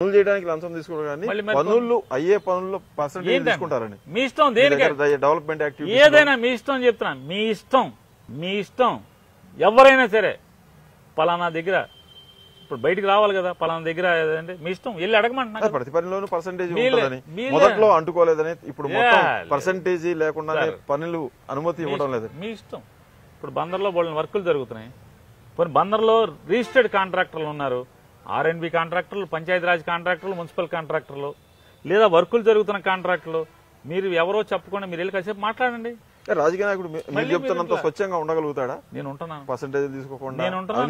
పనులు చేయడానికి లంచం తీసుకోవడం కానీ పనులు అయ్యే పనుల్లో పర్సెంటేజ్ తీసుకుంటారని మీ ఇష్టం. దేనికి డెవలప్మెంట్ యాక్టివిటీ ఏదైనా మీ ఇష్టం చెప్తున్నా. మీ ఇష్టం ఎవరైనా సరే పలానా దగ్గర ఇప్పుడు బయటికి రావాలి కదా, పలానా దగ్గర ఏదంటే మీ ఇష్టం వెళ్ళి అడగమంటున్నా. ప్రతి పనిలోనూ పర్సెంటేజ్ ఉంటుందని మొదట్లో అంటుకోలేదని ఇప్పుడు మొత్తం పర్సెంటేజ్ లేకుండా పనులు అనుమతి ఇవ్వడం లేదు. మీ ఇష్టం. ఇప్పుడు బందర్లో బోల్డెన్ వర్కులు జరుగుతున్నాయి. ఇప్పుడు బందర్లో రిజిస్టర్డ్ కాంట్రాక్టర్లు ఉన్నారు, ఆర్ఎండ్బి కాంట్రాక్టర్లు, పంచాయతీరాజ్ కాంట్రాక్టర్లు, మున్సిపల్ కాంట్రాక్టర్లు, లేదా వర్కులు జరుగుతున్న కాంట్రాక్టర్లు. మీరు ఎవరో చెప్పకుండా మీరు వెళ్ళి కాసేపు మాట్లాడండి. రాజకీయ నాయకుడు మీరు చెప్తున్నంత స్వచ్ఛంగా ఉండగలుగుతాడా? నేను ఉంటున్నాను. పర్సెంటేజ్ తీసుకోకుండా నేను ఉంటున్నా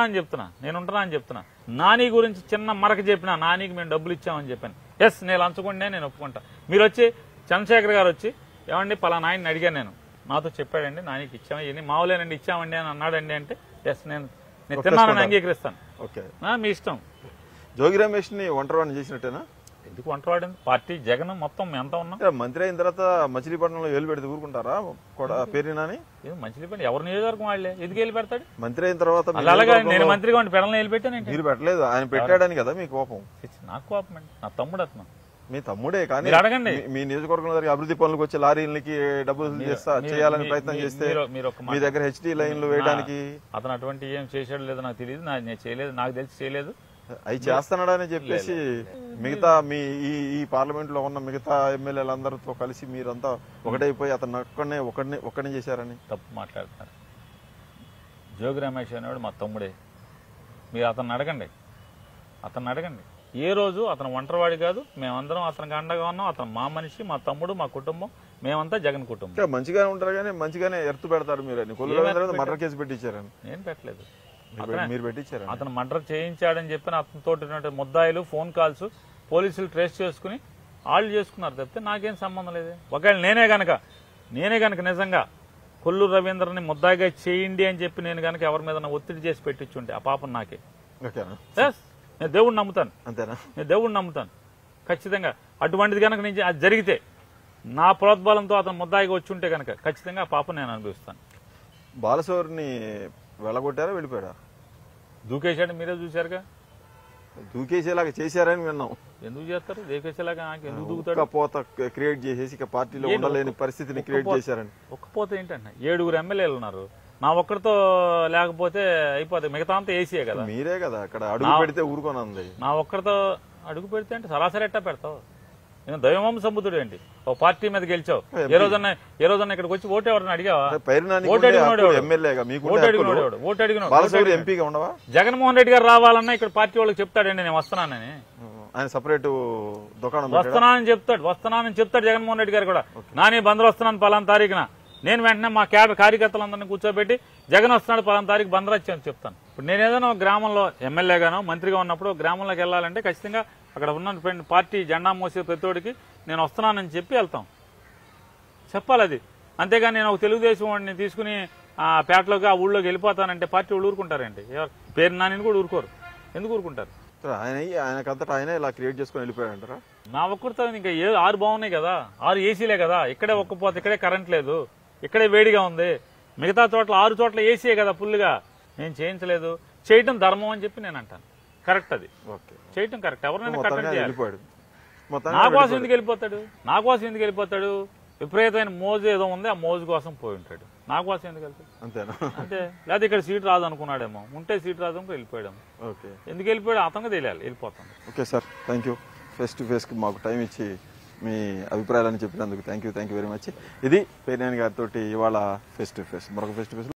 అని చెప్తున్నా. నాని గురించి చిన్న మరక చెప్పినా, నానికి మేము డబ్బులు ఇచ్చామని చెప్పాను. ఎస్, నేను లంచకుండా నేను ఒప్పుకుంటా. మీరు వచ్చి చంద్రశేఖర్ గారు వచ్చి ఏమండి పలానా ఆయన్ని అడిగాను, నేను నాతో చెప్పాడండి, నానికి ఇచ్చాము, ఇవన్నీ మావులేనండి ఇచ్చామండి అని అన్నాడండి అంటే ఎస్ నేను తిన్నానని అంగీకరిస్తాను. మీ ఇష్టం. జోగి రమేష్ ని ఒంటరివాడిని చేసినట్టేనా? ఎందుకు ఒంటరివాడింది? పార్టీ జగన్ మొత్తం ఎంత ఉన్నాం. మంత్రి అయిన తర్వాత మచిలీపట్నంలో వేలు పెడితే ఊరుకుంటారా? పేరునాని మచిలీపట్నం ఎవరు నియోజకవర్గం వాళ్ళే ఎందుకు వేలు పెడతాడు? మంత్రి అయిన తర్వాత అలాగా నేను మంత్రిగా ఉండి పెడలను వేలు పెట్టాను. మీరు పెట్టలేదు, ఆయన పెట్టాడని కదా మీ కోపం? నాకు కోపం అండి. నా తమ్ముడు అతను. మీ తమ్ముడే కానీ అడగండి. మీ నియోజకవర్గంలో జరిగే అభివృద్ధి పనులకు వచ్చి లారీలకి డబ్బులు చేయాలని ప్రయత్నం చేస్తే మీ దగ్గర హెచ్డి లైన్లు వేయడానికి అతను అటువంటి ఏం చేశాడు లేదో నాకు తెలియదు, నేను చేయలేదు, నాకు తెలిసి చేయలేదు. అవి చేస్తున్నాడని చెప్పేసి మిగతా మీ ఈ పార్లమెంట్ లో ఉన్న మిగతా ఎమ్మెల్యేలందరితో కలిసి మీరంతా ఒకటైపోయి అతను ఒక్కడనే చేశారని తప్పు మాట్లాడుతున్నారు. జోగి రమేష్ అనేవాడు మా తమ్ముడే. మీరు అతన్ని అడగండి. ఏ రోజు అతను ఒంటరివాడి కాదు, మేమందరం అతనికి అండగా ఉన్నాం. అతను మా మనిషి, మా తమ్ముడు, మా కుటుంబం, మేమంతా జగన్ కుటుంబం. మంచిగానే ఉంటారు కానీ మంచిగానే ఎర్త్ పెడతారు మీరు అని. మర్డర్ కేసు పెట్టించారని. నేను పెట్టలేదు, మీరు పెట్టించారు. అతను మర్డర్ చేయించాడని చెప్పిన అతనితో ముద్దాయిలు ఫోన్ కాల్స్ పోలీసులు ట్రేస్ చేసుకుని వాళ్ళు చేసుకున్నారు తప్పితే నాకేం సంబంధం లేదు. ఒకవేళ నేనే గనక నిజంగా కొల్లూరు రవీంద్రని ముద్దాయిగా చేయండి అని చెప్పి నేను గనక ఎవరి మీద ఒత్తిడి చేసి పెట్టించుంటే ఆ పాపం నాకే. నేను దేవుడిని నమ్ముతాను. అంతేనా? నేను దేవుడిని నమ్ముతాను ఖచ్చితంగా. అటువంటిది కనుక నేను అది జరిగితే నా ప్రోద్బలంతో అతను ముద్దాయిగా వచ్చి ఉంటే కనుక ఖచ్చితంగా ఆ పాపం నేను అనుభవిస్తాను. బాలశౌరిని వెళ్ళగొట్టారా వెళ్ళిపోయారా? దూకేశాడు, మీరే చూశారుగా. దూకేసేలాగా చేశారని విన్నాం. ఎందుకు చేస్తారు దూకేసేలాగా? ఎందుకు దూకుతాడు? పోత క్రియేట్ చేసేసి పార్టీలో ఉండలేని పరిస్థితిని క్రియేట్ చేశారని. ఒక్కపోతే ఏంటంటే 7 ఎమ్మెల్యేలు ఉన్నారు, నా ఒక్కరితో లేకపోతే అయిపోతుంది. మిగతా అంతా ఏసీయే కదా. మీరే కదా అక్కడ అడుగు పెడితే ఊరుకోనంది. నా ఒక్కరితో అడుగు పెడితే అంటే సరాసరి ఎట్టా పెడతావు? నేను దైవమాంస సంబుద్ధుడు ఏంటి? ఒక పార్టీ మీద గెలిచావు, ఏ రోజన్నా ఇక్కడికి వచ్చి ఓటు ఎవరన్నా అడిగావా? జగన్మోహన్ రెడ్డి గారు రావాలన్నా ఇక్కడ పార్టీ వాళ్ళకి చెప్తాడండి నేను వస్తున్నానని. ఆయన సపరేట్ దుకాణం వస్తున్నానని చెప్తాడు జగన్మోహన్ రెడ్డి గారు కూడా. నాని బందరు వస్తున్నాను పలానా తారీఖున, నేను వెంటనే మా క్యాడర్ కార్యకర్తలందరినీ కూర్చోబెట్టి జగన్ వస్తున్నాడు పలానా తారీఖు బందరు వచ్చాను చెప్తాను. ఇప్పుడు నేను ఏదైనా గ్రామంలో ఎమ్మెల్యేగానో మంత్రిగా ఉన్నప్పుడు గ్రామంలోకి వెళ్ళాలంటే ఖచ్చితంగా అక్కడ ఉన్న పార్టీ జెండా మోసే ప్రతివాడికి నేను వస్తున్నానని చెప్పి వెళ్తాం, చెప్పాలి అది. అంతేగాని నేను ఒక తెలుగుదేశం వాడిని తీసుకుని ఆ పేటలోకి ఆ ఊళ్ళోకి వెళ్ళిపోతానంటే పార్టీ వాళ్ళు ఊరుకుంటారండి. పేరు నాని కూడా ఊరుకోరు. ఎందుకు ఊరుకుంటారు? ఆయనకంతటా ఆయన ఇలా క్రియేట్ చేసుకుని వెళ్ళిపోయాడంటారా? నా ఒక్కరితో ఇంకా 6 బాగున్నాయి కదా, 6 ఏసీలే కదా. ఇక్కడే ఒక్కపోతే ఇక్కడే కరెంట్ లేదు, ఇక్కడే వేడిగా ఉంది. మిగతా చోట్ల 6 చోట్ల ఏసీయే కదా ఫుల్గా. నేను చేయించలేదు, చేయటం ధర్మం అని చెప్పి నేను అంటాను. కరెక్ట్, అది చేయటం కరెక్ట్. ఎవరినైనా కరెక్ట్ చేయాలి. నా కోసం ఎందుకు వెళ్ళిపోతాడు? విపరీతమైన మోజు ఏదో ఉంది, ఆ మోజు కోసం పోయి ఉంటాడు. నా కోసం ఎందుకు వెళ్తాడు? అంతేనా? అంతే. లేదా ఇక్కడ సీట్ రాదు అనుకున్నాడేమో, ఉంటే సీట్ రాదు అనుకో వెళ్ళిపోయాడేమో. ఎందుకు వెళ్ళిపోయాడు అతనికి తెలియాలి. వెళ్ళిపోతాను. Okay sir, thank you. Face to face కి మాకు టైం ఇచ్చి మీ అభిప్రాయాలను చెప్పినందుకు థ్యాంక్ యూ వెరీ మచ్. ఇది పేర్నేని గారితో ఇవాళ ఫేస్ టు ఫేస్. మరొక ఫేస్ టు ఫేస్